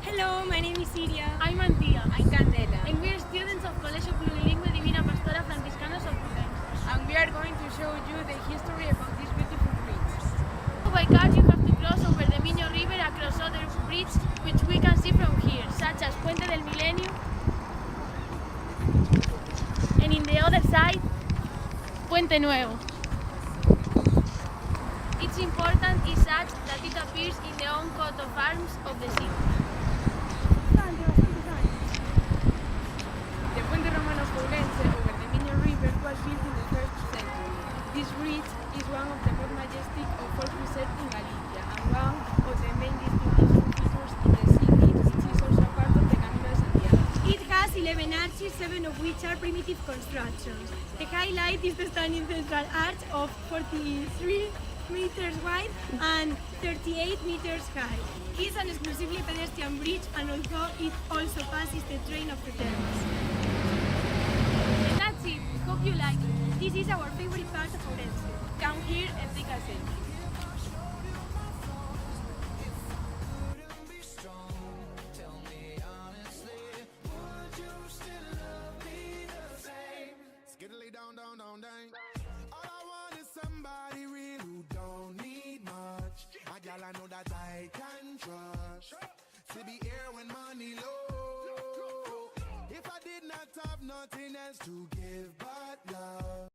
Hello, my name is Iria. I'm Antía. I'm Candela. And we are students of Colegio Plurilingüe Divina Pastora Franciscanos of Prudence. And we are going to show you the history about this beautiful bridge. By car you have to cross over the Miño River across other bridges which we can see from here, such as Puente del Milenio. And in the other side, Puente Nuevo. Its importance is such that it appears in the own coat of arms of the city. The Puente Romano Ourense over the Miño River was built in the 1st century. This bridge is one of the most majestic of all preserved in Galicia and one of the main distinctive features in the city, which is also part of the Camino de Santiago. It has 11 arches, 7 of which are primitive constructions. The highlight is the stunning central arch of 43 meters wide and 38 meters high. It is an exclusively pedestrian bridge, and although it also passes the train of the Termas. And that's it. Hope you like it. This is our favorite part of Ourense. Come here and take a selfie. Skiddly down, down, down, down. All I want is somebody real who don't need much. A gal I know that I can trust. To be here when money low. If I did not have nothing else to give but love.